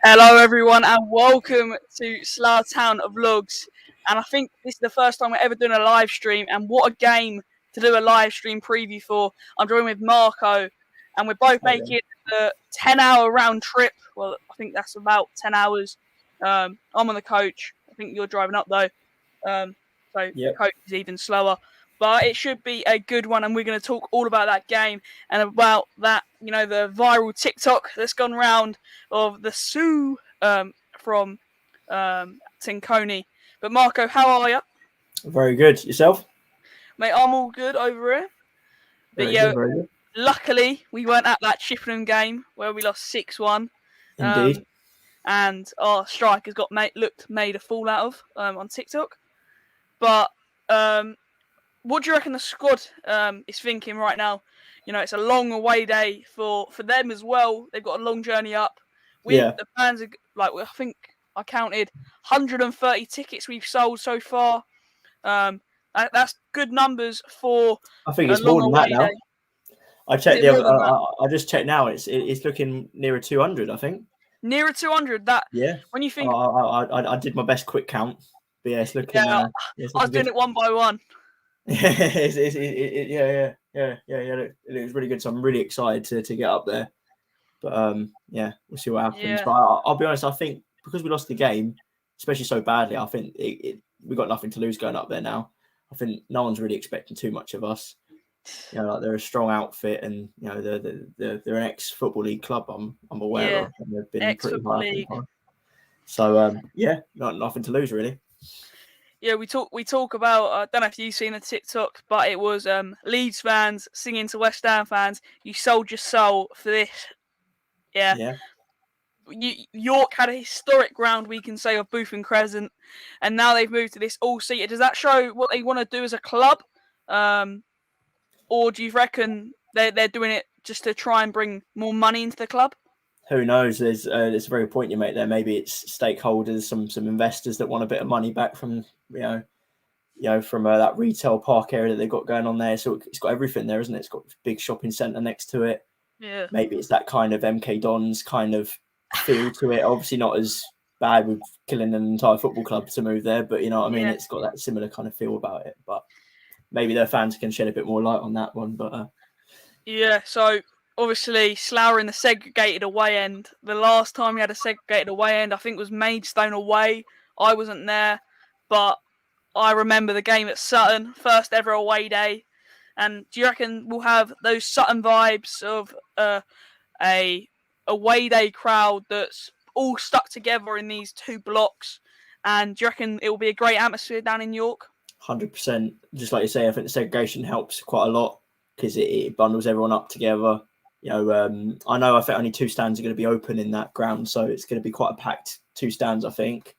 Hello, everyone, and welcome to Slough Town Vlogs. And I think this is the first time we're ever doing a live stream, and what a game to do a live stream preview for. I'm joined with Marco, and we're both making the 10-hour round trip. Well, I think that's about 10 hours. I'm on the coach. I think you're driving up, though. So the coach is even slower. But it should be a good one, and we're going to talk all about that game and about that, the viral TikTok that's gone round of the Sue from Tinconi. But Marco, how are you? Very good. Yourself? Mate, I'm all good over here. But Very good. Luckily, we weren't at that Chippenham game where we lost 6-1. Indeed. And our strikers got made a fool out of on TikTok. But what do you reckon the squad is thinking right now? It's a long away day for them as well. They've got a long journey up. The fans are I think I counted 130 tickets we've sold so far. That's good numbers for. I think it's more than that now. Day. I checked I just checked now. It's looking nearer 200. I think. Nearer 200. That. Yeah. When you think. I did my best quick count. But yeah, it's looking. I was doing it one by one. It was really good. So I'm really excited to get up there. But we'll see what happens. Yeah. But I'll be honest. I think because we lost the game, especially so badly, I think we got nothing to lose going up there now. I think no one's really expecting too much of us. They're a strong outfit, and they're an ex-football league club. I'm aware of. And they've been ex-football league. So nothing to lose really. Yeah, we talk about. I don't know if you've seen the TikTok, but it was Leeds fans singing to West Ham fans. You sold your soul for this. Yeah. York had a historic ground, we can say, of Booth and Crescent, and now they've moved to this all-seater. Does that show what they want to do as a club, or do you reckon they're doing it just to try and bring more money into the club? Who knows? There's a very point you make there. Maybe it's stakeholders, some investors that want a bit of money back from from that retail park area that they've got going on there. So it's got everything there, isn't it? It's got a big shopping centre next to it. Yeah. Maybe it's that kind of MK Dons kind of feel to it. Obviously not as bad with killing an entire football club to move there, but you know what I mean? It's got that similar kind of feel about it. But maybe their fans can shed a bit more light on that one. But so obviously Slough in the segregated away end. The last time we had a segregated away end, I think, was Maidstone away. I wasn't there, but I remember the game at Sutton, first ever away day. And do you reckon we'll have those Sutton vibes of a away day crowd that's all stuck together in these two blocks? And do you reckon it will be a great atmosphere down in York? 100%. Just like you say, I think the segregation helps quite a lot because it bundles everyone up together. I know I think only 2 stands are going to be open in that ground, so it's going to be quite a packed 2 stands, I think.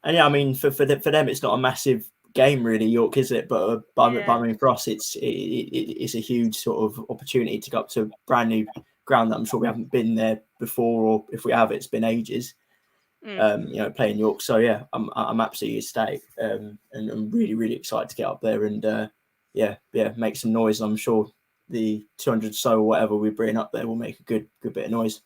And I mean, for them, it's not a massive game really, York, is it? But I mean, for us, it's a huge sort of opportunity to go up to a brand new ground that I'm sure we haven't been there before, or if we have, it's been ages. Playing York. So yeah, I'm absolutely ecstatic, and I'm really, really excited to get up there and make some noise. I'm sure the 200 so or whatever we bring up there will make a good bit of noise.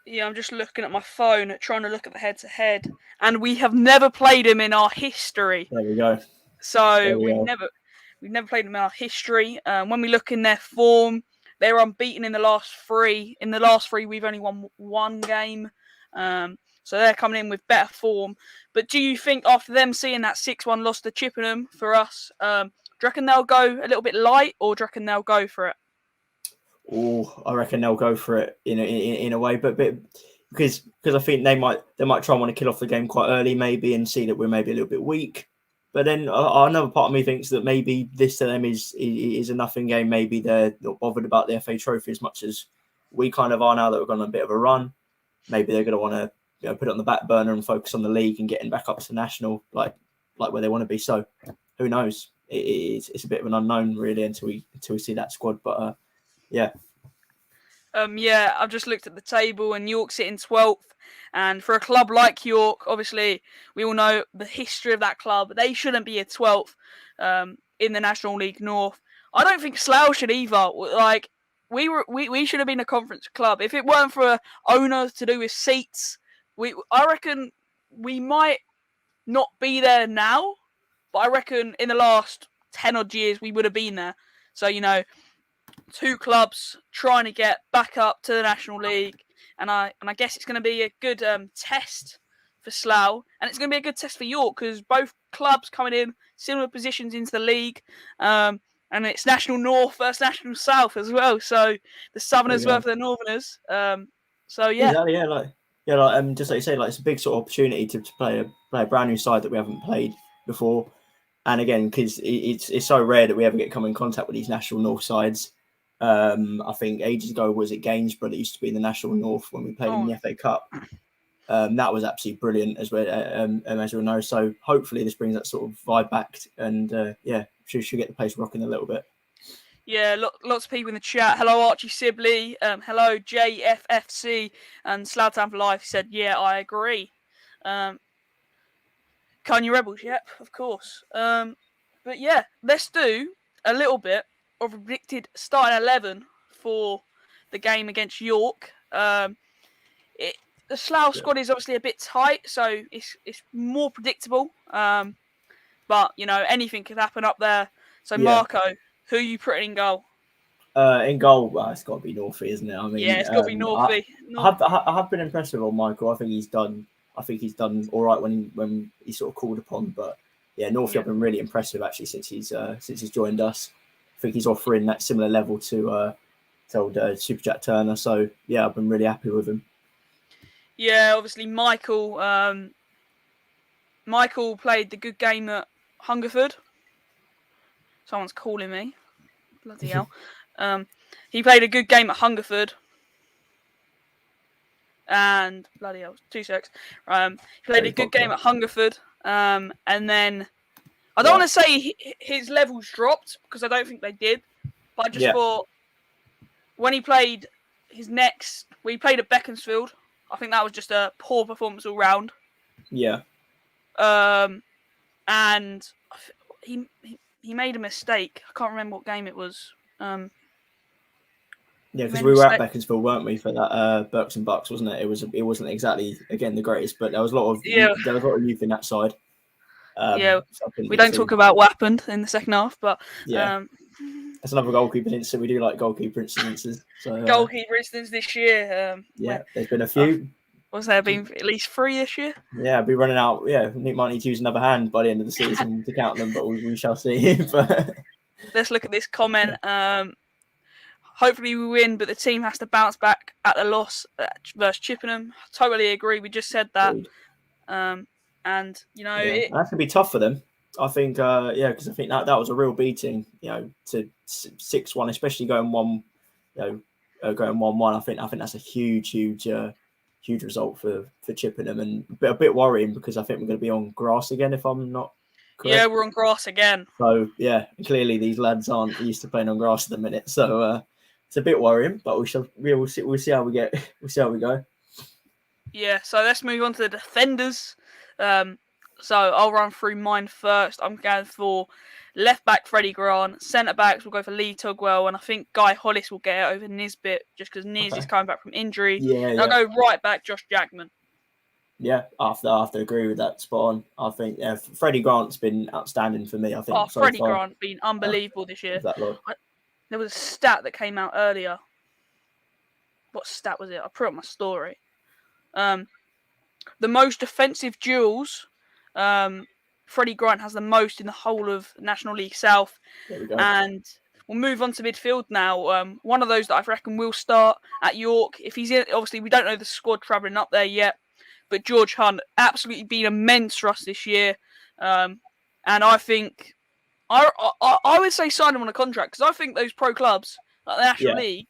Yeah, I'm just looking at my phone, trying to look at the head-to-head, and we have never played him in our history. There we go. So we've never played them in our history. When we look in their form, they're unbeaten in the last 3. In the last 3, we've only won 1 game. So they're coming in with better form. But do you think after them seeing that 6-1 loss to Chippenham for us, do you reckon they'll go a little bit light, or do you reckon they'll go for it? Oh, I reckon they'll go for it in a way, but because I think they might try and want to kill off the game quite early, maybe, and see that we're maybe a little bit weak. But then another part of me thinks that maybe this to them is a nothing game. Maybe they're not bothered about the FA Trophy as much as we kind of are now that we've gone on a bit of a run. Maybe they're going to want to put it on the back burner and focus on the league and getting back up to national, like where they want to be. So who knows? It's a bit of an unknown really until we see that squad. But I've just looked at the table and York sitting 12th. And for a club like York, obviously, we all know the history of that club. They shouldn't be a 12th in the National League North. I don't think Slough should either. Like, we should have been a conference club. If it weren't for owners to do with seats, I reckon we might not be there now, but I reckon in the last 10 odd years we would have been there. So, two clubs trying to get back up to the National League, and I guess it's going to be a good test for Slough, and it's going to be a good test for York because both clubs coming in similar positions into the league, and it's National North versus National South as well. So the Southerners versus the Northerners. So yeah, exactly, just like you say, like it's a big sort of opportunity to play a brand new side that we haven't played before, and again because it's so rare that we ever come in contact with these National North sides. I think ages ago was it Gainsborough that used to be in the National North when we played in the FA Cup. That was absolutely brilliant as well, as we know. So hopefully this brings that sort of vibe back, and should get the place rocking a little bit. Yeah, lots of people in the chat. Hello, Archie Sibley. Hello, JFFC. And Slough Town for Life said, yeah, I agree. Kanye Rebels, yep, of course. But yeah, let's do a little bit of a predicted starting 11 for the game against York. The Slough squad is obviously a bit tight, so it's more predictable. But, anything could happen up there. So, Marco, who are you putting in goal? In goal, it's got to be Northie, isn't it? I mean, yeah, it's got to be Northie. I have been impressed with Michael. I think he's done all right when he's sort of called upon. But yeah, Northie, I've been really impressed with actually since he's joined us. I think he's offering that similar level to old Super Jack Turner. So yeah, I've been really happy with him. Yeah, obviously Michael. Michael played the good game at Hungerford. Someone's calling me. Bloody hell. He played a good game at Hungerford. And bloody hell, 2 secs. He played a good game at Hungerford. And then I don't want to say his levels dropped because I don't think they did. But I just thought when he played we played at Beaconsfield. I think that was just a poor performance all round. Yeah. And he made a mistake. I can't remember what game it was. Yeah, because we were at Beaconsfield, weren't we, for that Berks and Bucks, wasn't it? It wasn't exactly again the greatest, but there was a lot of youth in that side. We don't talk about what happened in the second half, but that's another goalkeeper incident. We do like goalkeeper incidences. So goalkeeper incidents this year. There's been a few. Was there been at least 3 this year? Yeah, I'll be running out. Yeah, Nick might need to use another hand by the end of the season to count them, but we shall see. Let's look at this comment. Hopefully we win, but the team has to bounce back at the loss versus Chippenham. Totally agree. We just said that. And that's going to be tough for them. I think, because I think that was a real beating. To 6-1, especially going 1. Going 1-1. I think that's a huge result for Chippenham, and a bit worrying because I think we're going to be on grass again if I'm not correct. Yeah, we're on grass again. So clearly these lads aren't used to playing on grass at the minute. So it's a bit worrying, but we'll see how we get. We'll see how we go. Yeah. So let's move on to the defenders. So I'll run through mine first. I'm going for left back Freddie Grant. Centre backs will go for Lee Tugwell, and I think Guy Hollis will get it over Nisbet just because Niz is coming back from injury. I'll go right back Josh Jackman. Yeah, I have to agree with that. Spot on. I think Freddie Grant's been outstanding for me. I think. Freddie Grant's been unbelievable this year. There was a stat that came out earlier. What stat was it? I put it on my story. The most defensive duels. Freddie Grant has the most in the whole of National League South. There we go. And we'll move on to midfield now. One of those that I reckon will start at York. If he's in, obviously we don't know the squad travelling up there yet, but George Hunt absolutely been immense for us this year. And I think I would say sign him on a contract because I think those pro clubs like the National League,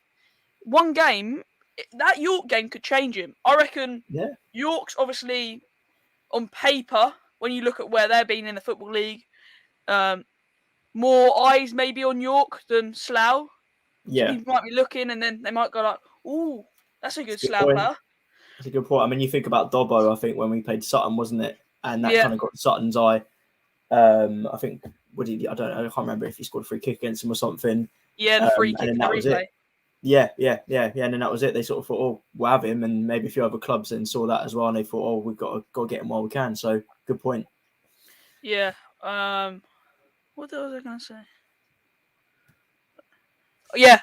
one game, that York game could change him. I reckon York's obviously on paper, when you look at where they've been in the Football League, more eyes maybe on York than Slough. Yeah. So people might be looking and then they might go like, ooh, that's a good Slough player. That's a good point. I mean, you think about Dobbo, I think, when we played Sutton, wasn't it? And that kind of got Sutton's eye. I think, I don't know, I can't remember if he scored a free kick against him or something. Yeah, the free kick in the replay. Yeah. And then that was it. They sort of thought, oh, we'll have him, and maybe a few other clubs then saw that as well, and they thought, oh, we've got to get him while we can. So good point. Yeah. What was I going to say? Yeah.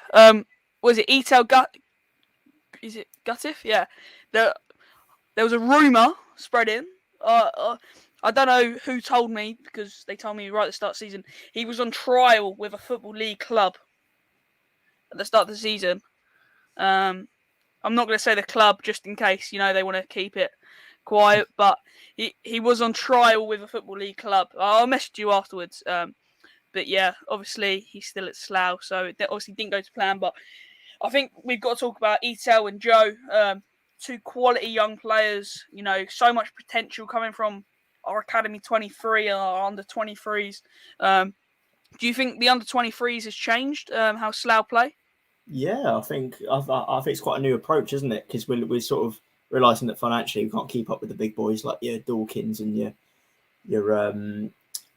Was it Etel Gut? Is it Gutif? Yeah. There was a rumor spreading. I don't know who told me, because they told me right at the start of the season he was on trial with a football league club at the start of the season. I'm not going to say the club just in case they want to keep it quiet, but he was on trial with a football league club. I'll message you afterwards. But yeah, obviously he's still at Slough, so it obviously didn't go to plan. But I think we've got to talk about Etel and Joe, two quality young players. So much potential coming from our Academy 23 and our under 23s. Do you think the under 23s has changed how Slough play? Yeah, I think it's quite a new approach, isn't it? Because we're sort of realising that financially we can't keep up with the big boys like your Dawkins and your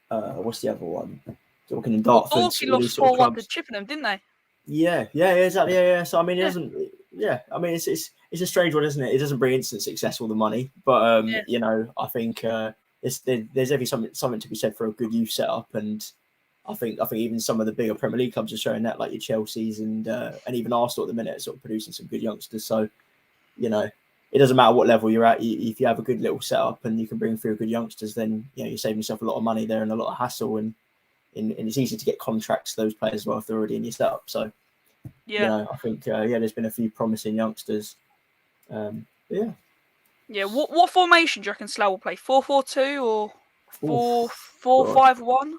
what's the other one? Dorking and Dartford. Dorking All lost these sort of 4-1 to clubs. Chippenham, didn't they? Yeah, exactly. Yeah. So I mean, it doesn't. Yeah, I mean, it's a strange one, isn't it? It doesn't bring instant success or the money, but I think there's every something to be said for a good youth setup, and I think even some of the bigger Premier League clubs are showing that, like your Chelsea's and even Arsenal at the minute, are sort of producing some good youngsters. So it doesn't matter what level you're at. If you have a good little setup and you can bring through good youngsters, then you're saving yourself a lot of money there and a lot of hassle, and it's easy to get contracts to those players as well if they're already in your setup. So I think there's been a few promising youngsters. Yeah. What formation do you reckon Slough will play? 4-4-2 or 4-4-5-1?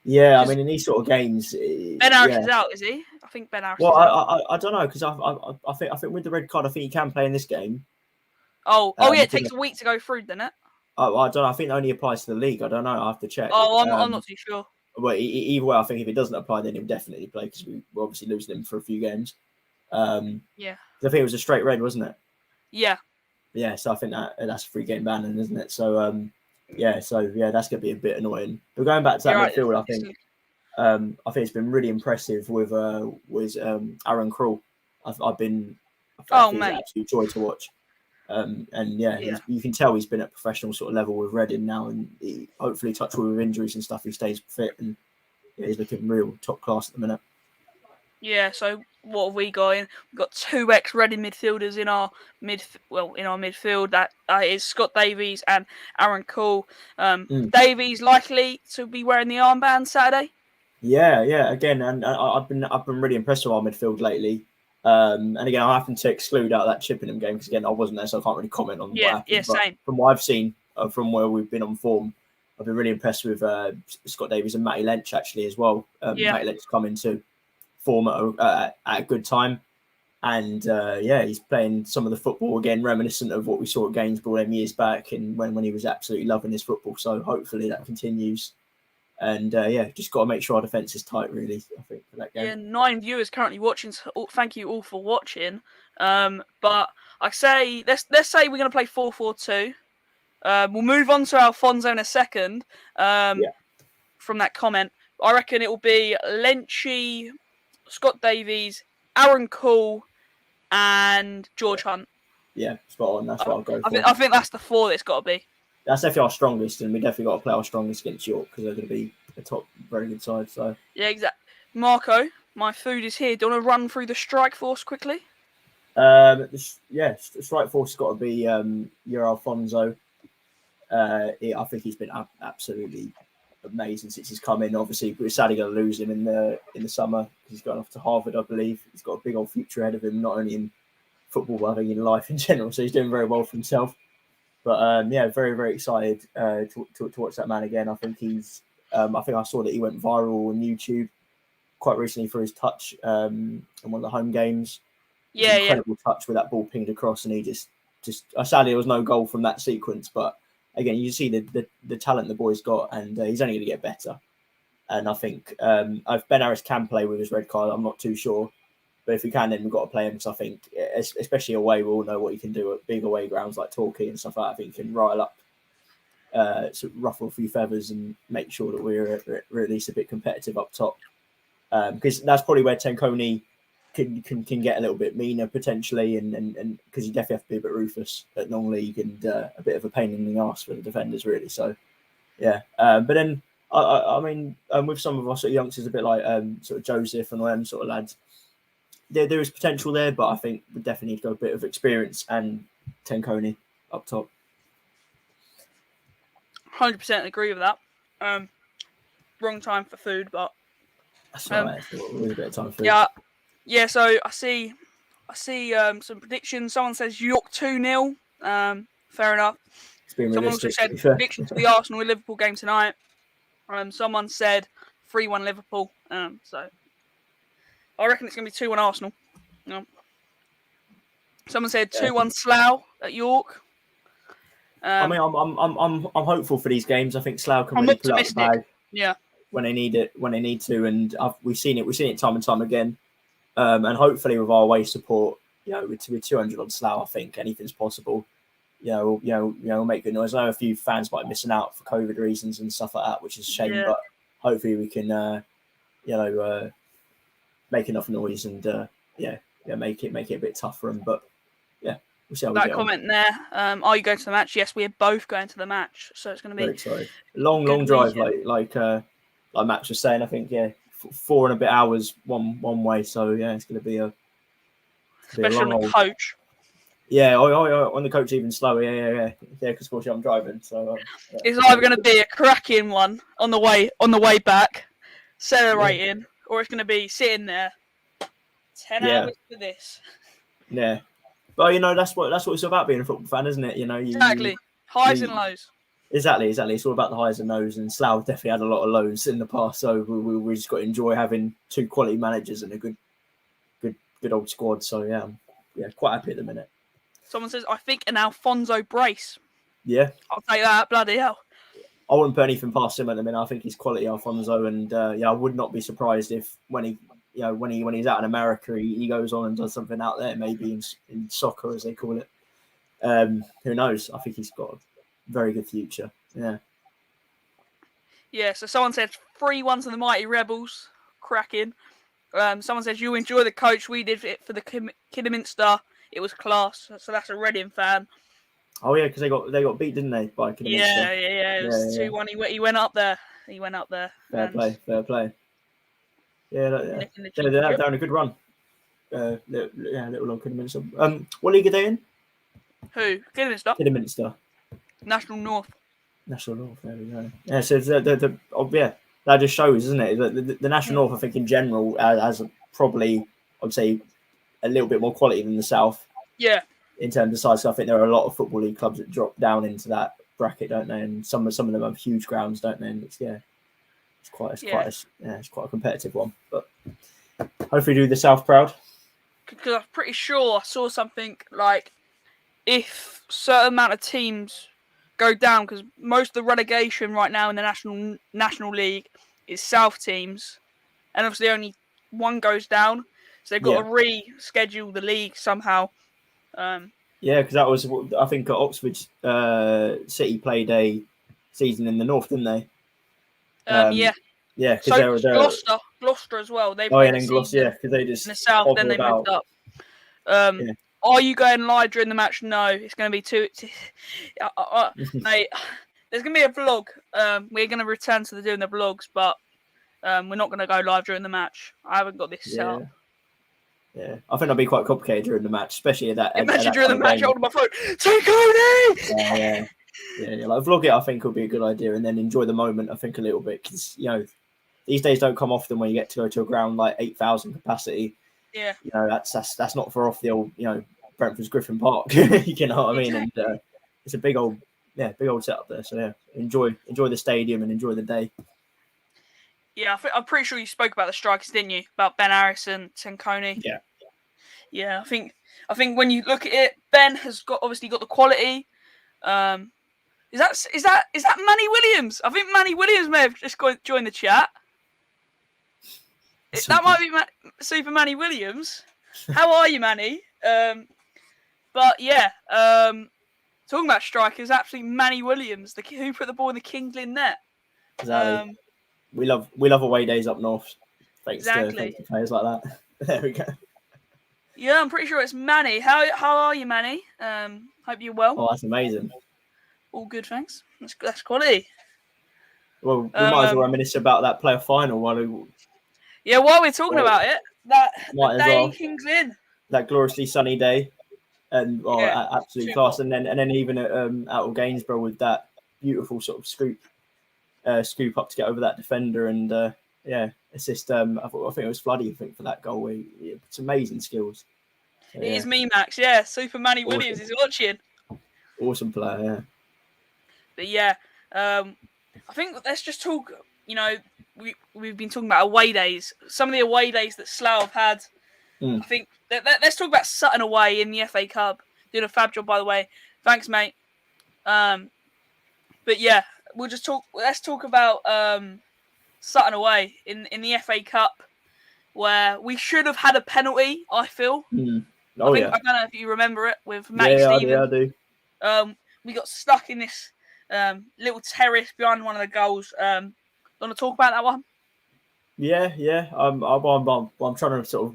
Yeah, I mean, in these sort of games, Ben Harris is out, is he? I think Ben Harris is out. I don't know, because I think with the red card, I think he can play in this game. Oh yeah, it takes a week to go through, doesn't it? I don't know. I think it only applies to the league. I don't know. I have to check. Oh, I'm not too sure. Well, either way, I think if it doesn't apply, then he'll definitely play, because we're obviously losing him for a few games. Yeah. I think it was a straight red, wasn't it? Yeah. Yeah, so I think that's a 3-game ban, isn't it? So that's going to be a bit annoying. But going back to that midfield, I think it's been really impressive with Aaron Krul. I've been an absolute joy to watch. You can tell he's been at professional sort of level with Reading now, and he, hopefully, touch wood with injuries and stuff, he stays fit, and he's looking real top class at the minute. Yeah, so what have we got in? We've got 2 ex-Reading midfielders in our midfield. That is Scott Davies and Aaron Krul. Davies likely to be wearing the armband Saturday. Yeah. Again, and I've been really impressed with our midfield lately. And again, I happen to exclude out that Chippenham game because again I wasn't there, so I can't really comment on what happened. Yeah, same. From what I've seen, from where we've been on form, I've been really impressed with Scott Davies and Matty Lynch actually as well. Matty Lynch come into form at a good time, and he's playing some of the football again, reminiscent of what we saw at Gainsborough them years back, and when he was absolutely loving his football. So hopefully that continues. And just got to make sure our defence is tight, really, I think, for that game. Yeah, 9 viewers currently watching, so thank you all for watching. But I say, let's say we're going to play 4-4-2. We'll move on to Alfonso in a second from that comment. I reckon it will be Lenchy, Scott Davies, Aaron Krul, and George Hunt. Yeah, spot on. That's what I'll go for. I think that's the 4 that's got to be. That's definitely our strongest, and we definitely got to play our strongest against York because they're going to be a top, very good side. So yeah, exactly. Marco, my food is here. Do you want to run through the strike force quickly? The strike force has got to be your Alfonso. I think he's been absolutely amazing since he's come in. Obviously, we're sadly going to lose him in the summer because he's going off to Harvard, I believe. He's got a big old future ahead of him, not only in football but I think in life in general. So he's doing very well for himself. But very, very excited to watch that man again. I think he's. I think I saw that he went viral on YouTube quite recently for his touch in one of the home games. Yeah, incredible touch with that ball pinged across, and he just. Sadly, there was no goal from that sequence. But again, you see the talent the boy's got, and he's only going to get better. And I think if Ben Harris can play with his red card, I'm not too sure. But if we can, then we've got to play him because I think, especially away, we all know what he can do at big away grounds like Torquay and stuff like that. I think he can rile up, sort of ruffle a few feathers and make sure that we're at least a bit competitive up top. Because that's probably where Tenkoni can get a little bit meaner potentially, and because you definitely have to be a bit ruthless at non-league and a bit of a pain in the arse for the defenders, really. So yeah, but then I mean, with some of our sort of youngsters, a bit like sort of Joseph and all them sort of lads, there is potential there, but I think we definitely need to go a bit of experience and Tenkoni up top. 100% agree with that. Wrong time for food, but that's all right. Always a bit of time for food. Yeah. So I see some predictions. Someone says York 2-0. Fair enough. Someone also said predictions for the Arsenal and Liverpool game tonight. Someone said 3-1 Liverpool. So I reckon it's going to be 2-1 Arsenal. Someone said 2-1 Slough at York. I mean, I'm hopeful for these games. I think Slough can really pull out the bag. Yeah. When they need it, when they need to, and we've seen it time and time again. And hopefully with our away support, with 200 on Slough, I think anything's possible. We'll make good noise. I know a few fans might be missing out for COVID reasons and stuff like that, which is a shame. Yeah. But hopefully we can, make enough noise and make it a bit tough for them. But yeah, we'll see how we get comment on. There. Are you going to the match? Yes, we are both going to the match, so it's going to be very exciting. Long drive, like Max was saying. I think 4 and a bit hours one way. So yeah, it's going to be especially on the coach. Yeah, on the coach even slower. Yeah. Because of course I'm driving. So it's either going to be a cracking one on the way back, celebrating, or it's going to be sitting there 10 hours for this. Yeah, but that's what it's about being a football fan, isn't it? Exactly. Highs and lows. Exactly. It's all about the highs and lows, and Slough definitely had a lot of lows in the past. So we just got to enjoy having 2 quality managers and a good old squad. So yeah, quite happy at the minute. Someone says, I think an Alfonso brace. Yeah. I'll take that. Bloody hell. I wouldn't put anything past him at the minute. I think he's quality Alfonso, and I would not be surprised if when he's out in America, he goes on and does something out there, maybe in soccer as they call it. Who knows? I think he's got a very good future. Yeah. Yeah. So someone said 3-1 to the Mighty Rebels. Cracking. Someone says you enjoy the coach. We did it for the Kidderminster. It was class. So that's a Reading fan. Oh yeah, because they got beat, didn't they? By Kidderminster. Yeah. It was 2-1. He went up there. Fair play. Yeah, they're down a good run. Little long Kidderminster. What league are they in? Who? Kidderminster. Kidderminster. National North. There we go. Yeah, so that just shows, isn't it? The National North, I think in general, has probably, I'd say, a little bit more quality than the South. Yeah. In terms of size, so I think there are a lot of football league clubs that drop down into that bracket, don't they? And some of them have huge grounds, don't they? And it's quite a competitive one. But hopefully, do the South proud. Because I'm pretty sure I saw something like if certain amount of teams go down, because most of the relegation right now in the National League is South teams, and obviously only one goes down, so they've got to reschedule the league somehow. Because that was, I think, Oxford City played a season in the North, didn't they? Yeah, because so Gloucester as well. They and then Gloucester, because they just in the South, then they moved up. Are you going live during the match? No, it's going to be mate. There's going to be a vlog. We're going to return to doing the vlogs, but we're not going to go live during the match. I haven't got this set up. Yeah, I think that'll be quite complicated during the match, especially at that. Imagine during the match, holding my phone. Take Cody! Yeah. Like vlog it, I think would be a good idea, and then enjoy the moment. I think a little bit because these days don't come often when you get to go to a ground like 8,000 capacity. Yeah. That's not far off the old Brentford's Griffin Park. You know what I mean? And it's a big old setup there. So yeah, enjoy the stadium and enjoy the day. Yeah, I'm pretty sure you spoke about the strikers, didn't you? About Ben Harris and Tenkoni. Yeah. Yeah, I think when you look at it, Ben has obviously got the quality. Is that Manny Williams? I think Manny Williams may have just joined the chat. That might be Super Manny Williams. How are you, Manny? But yeah, talking about strikers, actually Manny Williams, who put the ball in the Kings Lynn net. Exactly. We love away days up north. Thanks to players like that. There we go. Yeah, I'm pretty sure it's Manny. How are you, Manny? Hope you're well. Oh, that's amazing. All good, thanks. That's quality. Well, we might as well reminisce about that playoff final while we while we're talking about it, the might as day well. in Kings Lynn. That gloriously sunny day, and Yeah, absolute too class. hot. And then even at out of Gainsborough with that beautiful sort of scoop up to get over that defender and assist. I think it was Floody. I think for that goal, it's amazing skills. So, It is me, Max. Yeah, Super Manny Williams is watching. Awesome player. Yeah. But yeah, I think let's just talk. You know, we've been talking about away days. Some of the away days that Slough have had. I think let's talk about Sutton away in the FA Cup. Doing a fab job, by the way. Thanks, mate. But yeah, we'll just talk. Let's talk about Sutton away in the FA Cup, where we should have had a penalty. I feel. Oh, I don't know if you remember it with Matty yeah, Stevens. I do. We got stuck in this little terrace behind one of the goals. Want to talk about that one? Yeah. I'm trying to sort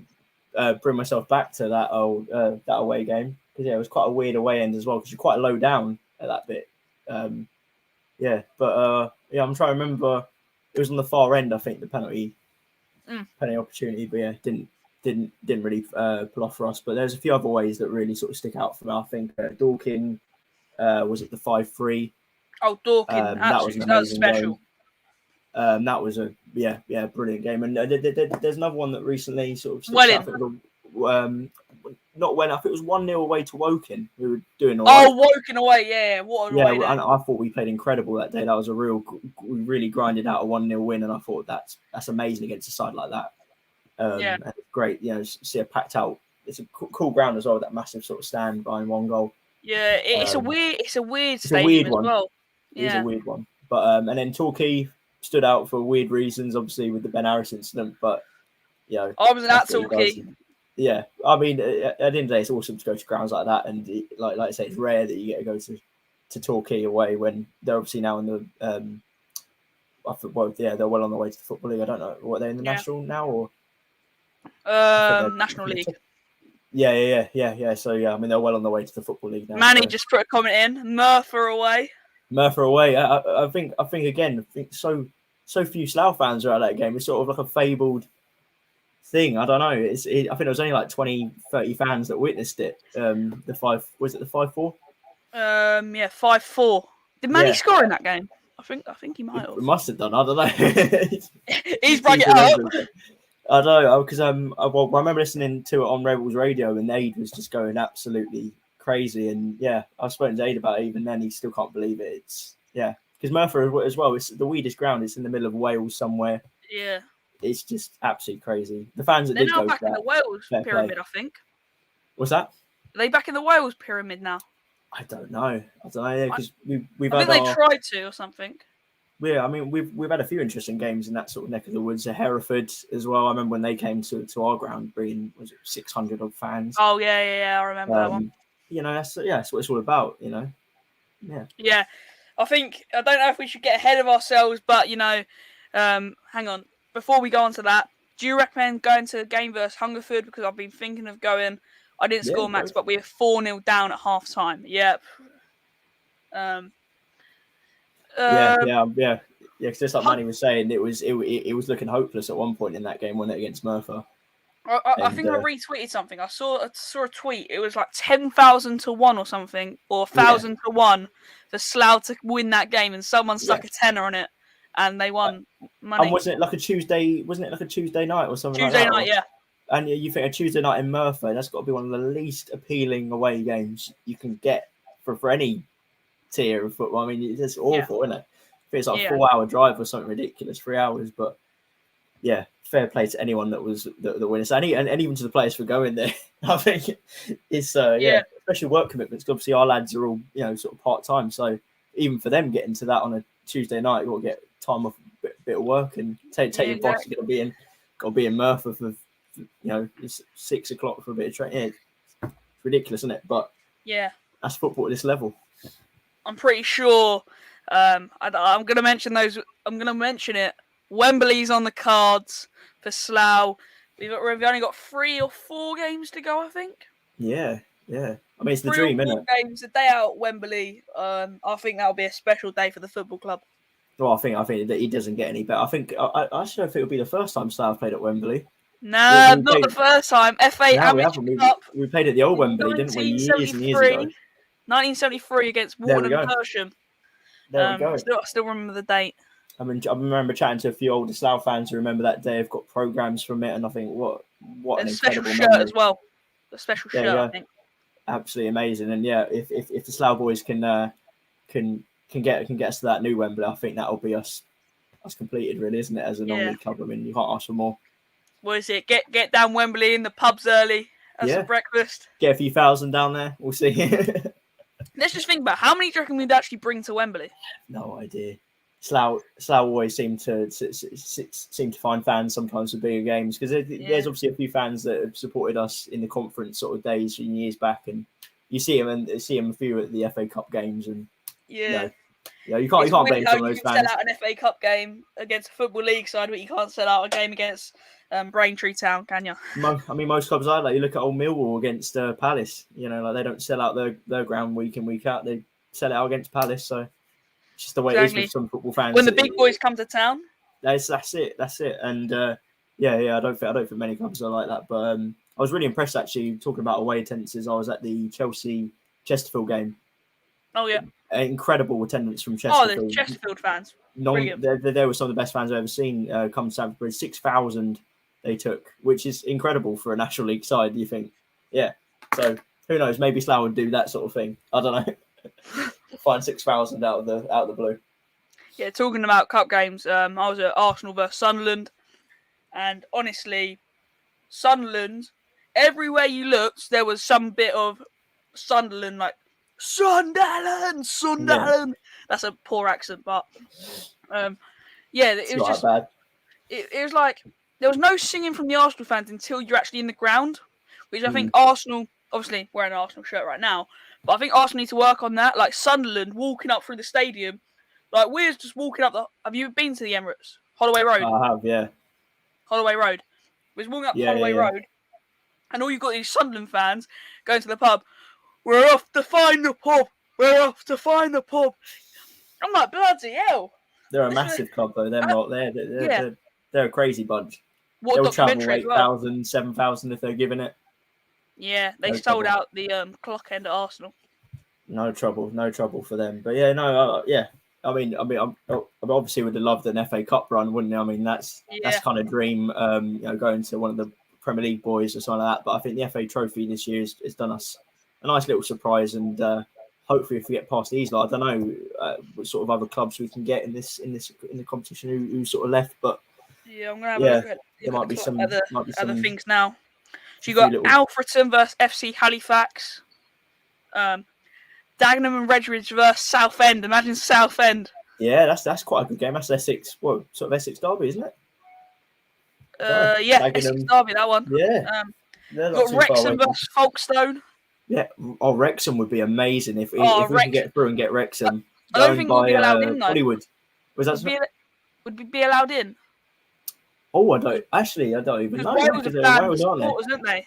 of bring myself back to that away game because it was quite a weird away end as well because you're quite low down at that bit. I'm trying to remember. It was on the far end, I think, the penalty opportunity, but yeah, didn't really pull off for us. But there's a few other ways that really sort of stick out for me. I think Dorking was at the 5-3. Oh, Dorking, that was an amazing that was special. Game. That was a brilliant game. And there's another one that recently sort of sticks out. Not when I think it was 1-0 away to Woking. We were doing all right. Oh, Woking away, yeah. What an away day. And I thought we played incredible that day. That was we really grinded out a 1-0 win, and I thought that's amazing against a side like that. And it's great, see a packed out. It's a cool ground as well. That massive sort of stand behind one goal. Yeah, it's a weird stadium weird as one. well. It's a weird one. But and then Torquay stood out for weird reasons, obviously with the Ben Harris incident. But I wasn't at Torquay. Yeah, I mean, at the end of the day, it's awesome to go to grounds like that, and like I say, it's rare that you get to go to Torquay away when they're obviously now in the they're well on the way to the Football League. I don't know what they're in the National now or National League. Yeah. So I mean, they're well on the way to the Football League now. Manny just put a comment in. Merthyr away. I think again, so few Slough fans are at that game. It's sort of like a fabled thing. I don't know. I think there was only like 20, 30 fans that witnessed it. The 5-4? 5-4. Did Manny score in that game? I think he might have. He must have done. I don't know. He's brought it up. I don't know because I remember listening to it on Rebels Radio and Aid was just going absolutely crazy. And I've spoken to Aid about it. Even then, he still can't believe it. It's because Merthyr as well. It's the weirdest ground. It's in the middle of Wales somewhere. Yeah. It's just absolutely crazy. The fans that They're did now go back to in the Wales pyramid, I think. What's that? Are they back in the Wales pyramid now? I don't know. Because we've I had think they tried to or something. Yeah, I mean we've had a few interesting games in that sort of neck of the woods. Hereford as well. I remember when they came to our ground, bringing 600 odd fans. Oh yeah, I remember that one. That's what it's all about. Yeah, I think I don't know if we should get ahead of ourselves, but hang on. Before we go on to that, do you recommend going to a game versus Hungerford? Because I've been thinking of going. I didn't score, Max, but we were 4-0 down at half time. Yep. Because just like Manny was saying, it was looking hopeless at one point in that game, wasn't it, against Merthyr? I think I retweeted something. I saw a tweet. It was like 10,000 to 1 or something, or 1,000 to 1 for Slough to win that game, and someone stuck a tenner on it, and they won money. And wasn't it like a Tuesday? Wasn't it like a Tuesday night or something? Tuesday like that? Tuesday night, yeah. And you think a Tuesday night in Merthyr, that's got to be one of the least appealing away games you can get for any tier of football. I mean, it's awful, isn't it? It's like a 4-hour drive or something ridiculous, 3 hours. But fair play to anyone that was the winners, and even to the players for going there. I think it's especially work commitments. Because obviously our lads are all sort of part time, so even for them getting to that on a Tuesday night, you've got to get time off a bit of work and take your boss. Got to be in Merthyr for it's 6 o'clock for a bit of training. It's ridiculous, isn't it? But that's football at this level. I'm pretty sure. I'm going to mention those. I'm going to mention it. Wembley's on the cards for Slough. we've only got 3 or 4 games to go, I think. Yeah. I mean, it's the 3 dream, or isn't 4 it? games, a day out at Wembley. I think that'll be a special day for the football club. Well, I think that he doesn't get any better. I actually don't think it'll be the first time Slough played at Wembley. Nah, not the first time. FA No, we Amateur haven't. Cup We played at the old in Wembley, didn't we? Years and years ago. 1973 against There we Warden and go. Persham. There we go. I still remember the date. I mean, I remember chatting to a few older Slough fans who remember that day. Have got programs from it, and I think what an incredible shirt memory as well. A special there shirt, I think. Absolutely amazing. And yeah, if the Slough boys can get us to that new Wembley, I think that'll be us completed, really, isn't it? As a non-league club, I mean, you can't ask for more. What is it? Get down Wembley in the pubs early. Have some breakfast. Get a few thousand down there. We'll see. Let's just think about how many do you reckon we'd actually bring to Wembley? No idea. Slough always seem to find fans sometimes for bigger games, because there's obviously a few fans that have supported us in the conference sort of days and years back, and you see them a few at the FA Cup games, and you can't blame some of those fans. Sell out an FA Cup game against a football league side, but you can't sell out a game against Braintree Town, can you? I mean, most clubs are like, you look at old Millwall against Palace. You know, like they don't sell out their ground week in week out. They sell it out against Palace. So it's just the way it is with some football fans. When the big boys come to town, that's it. And I don't think many clubs are like that. But I was really impressed, actually, talking about away attendances. I was at the Chelsea Chesterfield game. Oh yeah, incredible attendance from Chesterfield. Oh, the Chesterfield fans. They were some of the best fans I've ever seen come to Stamford Bridge. 6,000 they took, which is incredible for a National League side. You think, yeah. So who knows? Maybe Slough would do that sort of thing. I don't know. Find 6,000 out of the blue. Yeah, talking about cup games, I was at Arsenal versus Sunderland, and honestly, Sunderland, everywhere you looked, there was some bit of Sunderland, like Sunderland. Yeah. That's a poor accent, but it was just bad. It was like there was no singing from the Arsenal fans until you're actually in the ground, which I think Arsenal, obviously wearing an Arsenal shirt right now, but I think Arsenal need to work on that. Like Sunderland walking up through the stadium, like we're just walking up have you been to the Emirates? Holloway Road? I have, yeah. Holloway Road. We're walking up Holloway Road, and all you've got these Sunderland fans going to the pub. We're off to find the pub. We're off to find the pub. I'm like, bloody hell. They're a massive club, though. They're not. They're a crazy bunch. They'll travel 8,000, 7,000 if they're giving it. Yeah, they sold out the clock end at Arsenal. No trouble for them. But yeah, no, I mean, I obviously would have loved an FA Cup run, wouldn't I? I mean, that's kind of dream. Going to one of the Premier League boys or something like that. But I think the FA Trophy this year has done us a nice little surprise, and hopefully, if we get past these, I don't know what sort of other clubs we can get in the competition who sort of left. But yeah, I'm gonna have a look at there might be some other things now. So you got Alfreton versus FC Halifax, Dagenham and Redbridge versus Southend. Imagine Southend. Yeah, that's quite a good game. That's Essex, sort of Essex derby, isn't it? Essex derby, that one. Yeah. Got Wrexham versus Folkestone. Yeah, Wrexham would be amazing if we can get through and get Wrexham. I don't think we'll be allowed in, though. Hollywood. Would we be allowed in? Oh, I don't even know. Wales aren't they?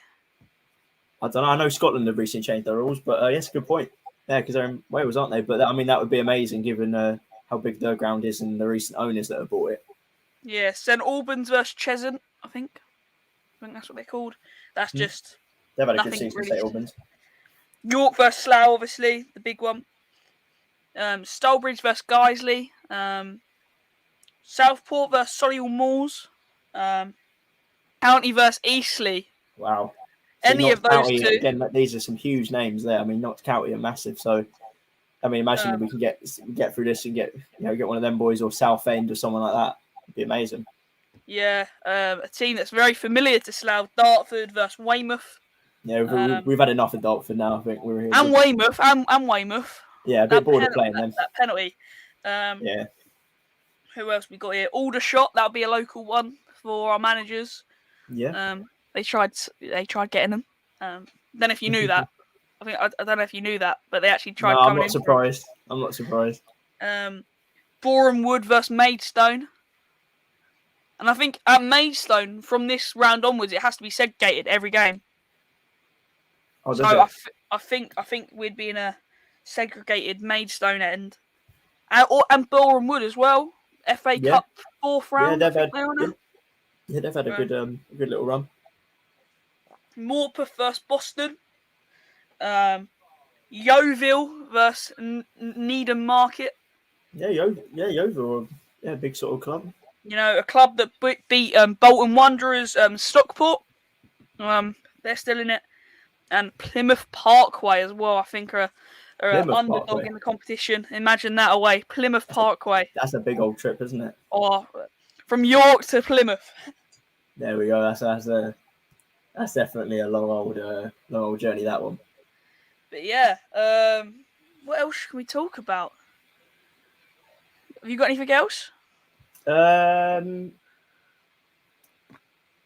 I don't know. I know Scotland have recently changed their rules, but yes, good point. Yeah, because they're in Wales, aren't they? But that would be amazing given how big their ground is and the recent owners that have bought it. Yeah, St Albans versus Cheshunt, I think that's what they're called. That's just they've had a good season, St Albans. York versus Slough, obviously the big one. Stolbridge versus Guiseley. Southport versus Solihull Moors. County versus Eastleigh. Wow. Any of those County, two. Again, these are some huge names there. I mean, Notts County are massive. So, I mean, imagine if we can get through this and get one of them boys or Southend or someone like that. It'd be amazing. Yeah, a team that's very familiar to Slough. Dartford versus Weymouth. Yeah, we've had enough of Dartford now. I think we're here. And Weymouth. And Weymouth. Yeah, a bit bored of playing them. That penalty. Yeah. Who else we got here? Aldershot. That'll be a local one for our managers. Yeah. They tried getting them. Don't know if you knew that. I don't know if you knew that, but they actually tried. No, I'm not surprised. I'm not surprised. Boreham Wood versus Maidstone. And I think at Maidstone, from this round onwards, it has to be segregated every game. Oh, So does it? I think we'd be in a segregated Maidstone end, and Boreham Wood as well. FA Yeah. Cup fourth Yeah, round. I think they're on it. Yeah, they've had a good little run. Morpeth versus Boston. Yeovil versus Needham Market. Yeah, Yeovil, big sort of club. You know, a club that beat Bolton Wanderers, Stockport. They're still in it, and Plymouth Parkway as well. I think are an underdog Parkway. in the competition. Imagine that away, Plymouth Parkway. That's a big old trip, isn't it? Or from York to Plymouth. There we go. That's definitely a long old journey, that one. But yeah, what else can we talk about? Have you got anything else? Well,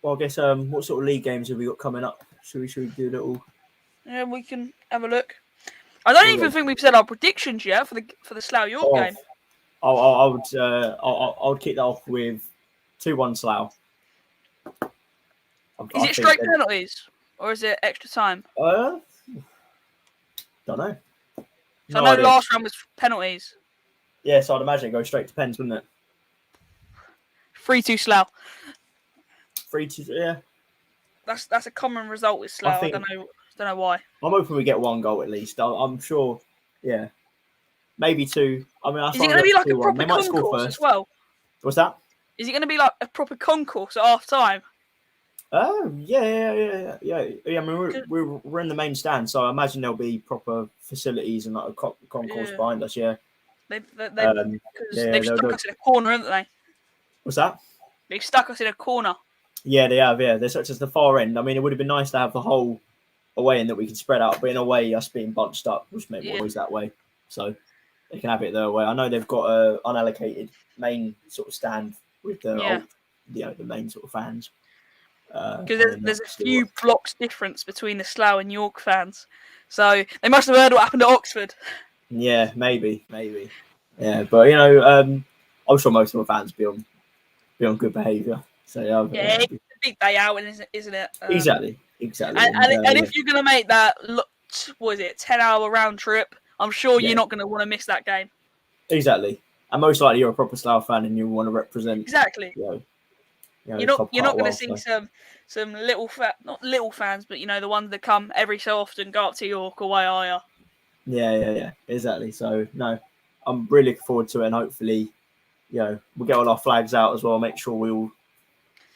I guess what sort of league games have we got coming up? Should we do a little? Yeah, we can have a look. I don't even think we've said our predictions yet for the Slough York game. I would kick that off with 2-1 Slough. Is it straight penalties or is it extra time? Don't know. So I know last round was penalties. Yeah, so I'd imagine it goes straight to pens, wouldn't it? 3-2 Slough. 3-2, yeah. That's a common result with Slough. I don't know why. I'm hoping we get 1 goal at least. I'm sure. Yeah, maybe 2. I mean, is it going to be like a proper concourse as well? What's that? Is it going to be like a proper concourse at half time? Oh yeah. I mean, we're in the main stand, so I imagine there'll be proper facilities and like a concourse behind us. Yeah. They've stuck us in a corner, haven't they? What's that? They've stuck us in a corner. Yeah, they have. Yeah, they're such as the far end. I mean, it would have been nice to have the whole away end that we could spread out, but in a way, us being bunched up, which make always that way. So they can have it their way. I know they've got a unallocated main sort of stand with the the main sort of fans. Because there's a few blocks difference between the Slough and York fans, so they must have heard what happened at Oxford. Yeah, maybe. Yeah, but I'm sure most of the fans be on good behaviour. So it's a big day out, isn't it? Exactly. And if you're going to make that, 10-hour round trip, I'm sure you're not going to want to miss that game. Exactly, and most likely you're a proper Slough fan and you want to represent. Exactly. You're not going to see some not little fans, but the ones that come every so often, go up to York away, are you? Yeah, exactly. So no, I'm really looking forward to it, and hopefully, we'll get all our flags out as well. Make sure we all,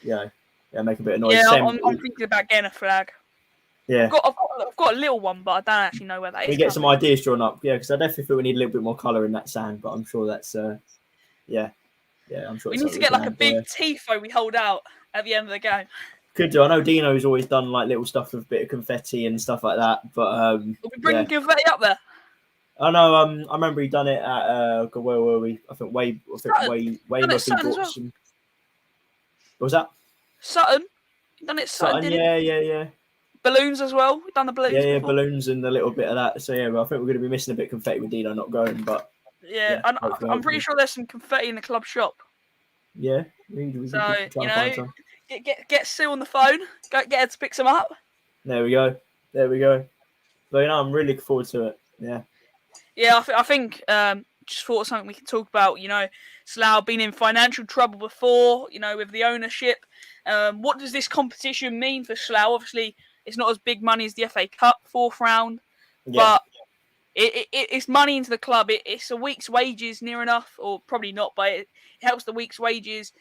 make a bit of noise. Yeah, I'm thinking about getting a flag. Yeah, I've got a little one, but I don't actually know where that is. We get some ideas drawn up, because I definitely feel we need a little bit more colour in that sand. But I'm sure that's, I'm sure we need to get like a big tifo we hold out at the end of the game. Could do. I know Dino's always done like little stuff with a bit of confetti and stuff like that. But we'll be bringing confetti up there. I know. I remember he done it at where were we? I think Way must have brought some. What was that? Sutton. Done it Sutton, didn't he? Yeah. Balloons as well. We've done the balloons. Yeah, balloons and a little bit of that. So I think we're going to be missing a bit of confetti with Dino not going. But I'm pretty sure there's some confetti in the club shop. Yeah. So get Sue on the phone. Get her to pick some up. There we go. But I'm really looking forward to it. Yeah. Yeah, I think just thought of something we can talk about. Slough been in financial trouble before. With the ownership. What does this competition mean for Slough? Obviously, it's not as big money as the FA Cup fourth round, but it's money into the club. It's a week's wages near enough, or probably not, but it helps the week's wages.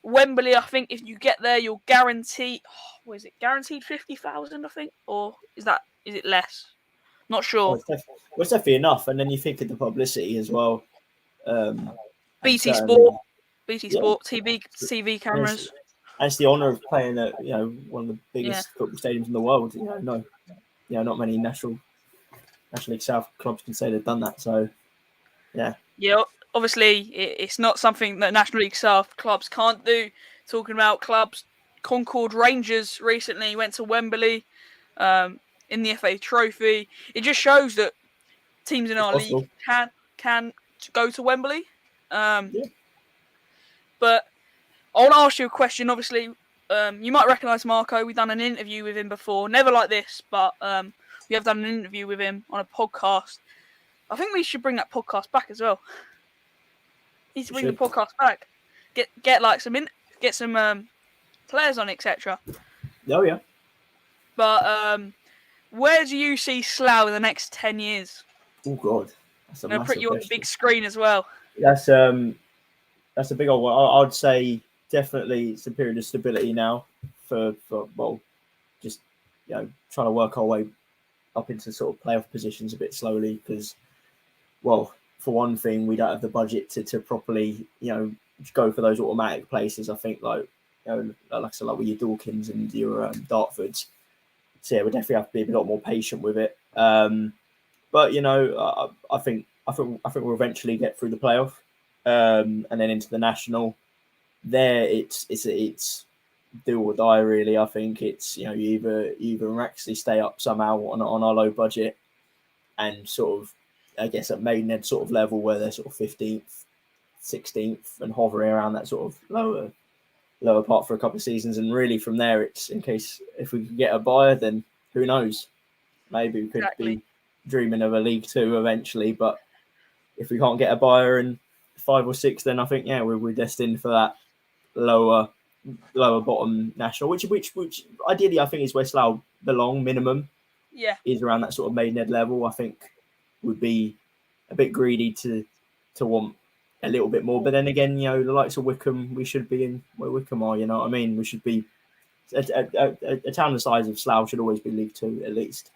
Wembley, I think if you get there, you'll guarantee. What is it? Guaranteed 50,000, I think, or is it less? Not sure. It's definitely enough, and then you think of the publicity as well. BT Sport, TV cameras. And it's the honour of playing at one of the biggest football stadiums in the world. Not many National League South clubs can say they've done that. So, yeah. Yeah, obviously it's not something that National League South clubs can't do. Talking about clubs, Concord Rangers recently went to Wembley in the FA Trophy. It just shows that teams in our league can go to Wembley. But I want to ask you a question. Obviously, you might recognise Marco. We've done an interview with him before. Never like this, but we have done an interview with him on a podcast. I think we should bring that podcast back as well. Need to bring the podcast back. Get like some players on, etc. Oh yeah. But where do you see Slough in the next 10 years? Oh God, that's a I'm going to put massive you on the question. big screen as well. That's a big old one. I'd say definitely it's a period of stability now for just trying to work our way up into sort of playoff positions a bit slowly because, well, for one thing, we don't have the budget to properly go for those automatic places. I think like I said, like with your Dawkins and your Dartfords. So yeah, we definitely have to be a lot more patient with it. But I think we'll eventually get through the playoff, and then into the national. There, it's do or die really. I think it's you either actually stay up somehow on our low budget, and sort of I guess at Maidenhead sort of level where they're sort of 15th, 16th, and hovering around that sort of lower part for a couple of seasons, and really from there it's in case if we could get a buyer, then who knows, maybe we could be dreaming of a League Two eventually. But if we can't get a buyer in 5 or 6, then I think we're destined for that lower bottom national, which ideally I think is where Slough belong. Minimum is around that sort of Maidenhead level. I think would be a bit greedy to want a little bit more, but then again, the likes of Wickham, we should be in where Wickham are. You know what I mean? We should be a town the size of Slough should always be League Two at least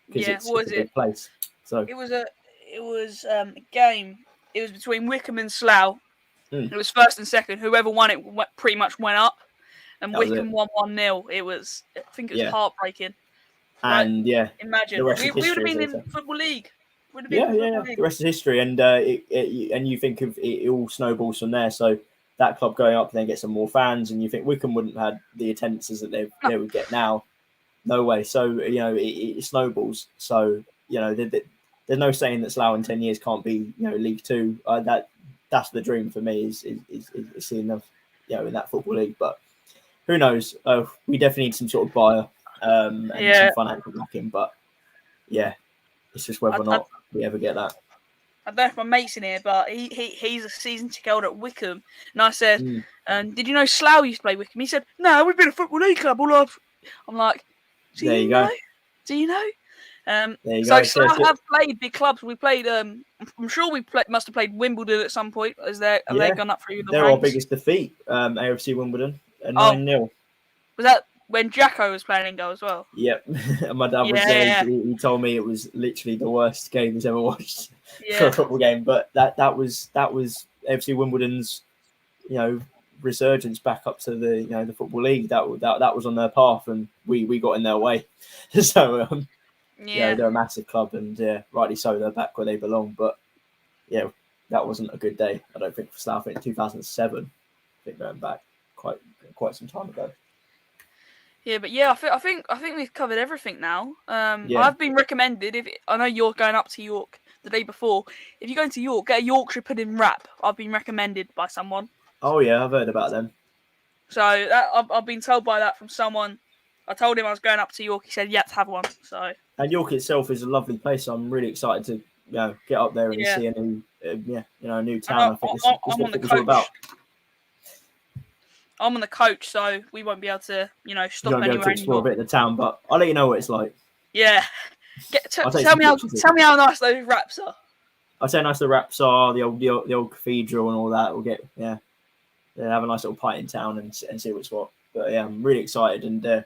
because it's a big place. So it was a game. It was between Wickham and Slough. It was first and second. Whoever won it pretty much went up, and Wickham won 1-0. I think it was heartbreaking. And right? Imagine we would have been in Football League. The rest is history, and and you think of it all snowballs from there. So that club going up then get some more fans, and you think Wickham wouldn't have had the attendances that they would get now. No way. So it snowballs. So there's no saying that Slough in 10 years can't be League Two. That's the dream for me is seeing them in that Football League. But who knows? We definitely need some sort of buyer and some financial backing. But it's just whether or not we ever get that. I don't know if my mate's in here, but he's a season ticket holder at Wickham. And I said, did you know Slough used to play Wickham? He said, no, we've been a Football League club all of. I'm like, do you know? Do you know? So Slough have played big clubs. We played, I'm sure must have played Wimbledon at some point. Have they gone up through the ranks? They're our biggest defeat, AFC Wimbledon, 9-0. Was that when Jacko was playing in goal as well? Yep. And my dad was there. He told me it was literally the worst game he's ever watched for a football game. But that was AFC Wimbledon's, resurgence back up to the the Football League. That was on their path, and we got in their way. So they're a massive club, and rightly so, they're back where they belong. But that wasn't a good day, I don't think, for Slough in 2007. I think going back quite some time ago. Yeah, but I think we've covered everything now. I've been recommended. I know you're going up to York the day before. If you're going to York, get a Yorkshire pudding wrap. I've been recommended by someone. Oh yeah, I've heard about them. So I've been told by that from someone. I told him I was going up to York. He said, "Yeah, to have one." So. And York itself is a lovely place. So I'm really excited to get up there and see a new a new town. I think this is what it's all about. I'm on the coach, so we won't be able to, stop anywhere anymore. Explore a bit of the town, but I'll let you know what it's like. Yeah. Tell me how nice those wraps are. I'll say how nice the wraps are, the old cathedral and all that. We'll get have a nice little pint in town and see what's what. But I'm really excited, and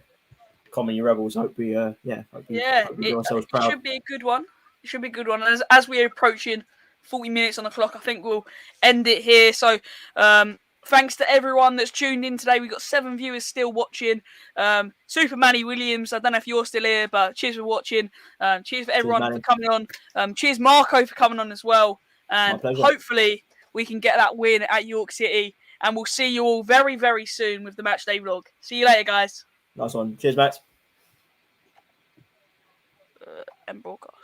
Common Your Rebels. Hope we do ourselves proud. It should be a good one. As we're approaching 40 minutes on the clock, I think we'll end it here. So. Thanks to everyone that's tuned in today. We've got 7 viewers still watching. Super Manny Williams, I don't know if you're still here, but cheers for watching. Cheers for everyone for coming on. Cheers Marco for coming on as well. And hopefully we can get that win at York City. And we'll see you all very, very soon with the Matchday vlog. See you later, guys. Nice one. Cheers, Max. End broadcast.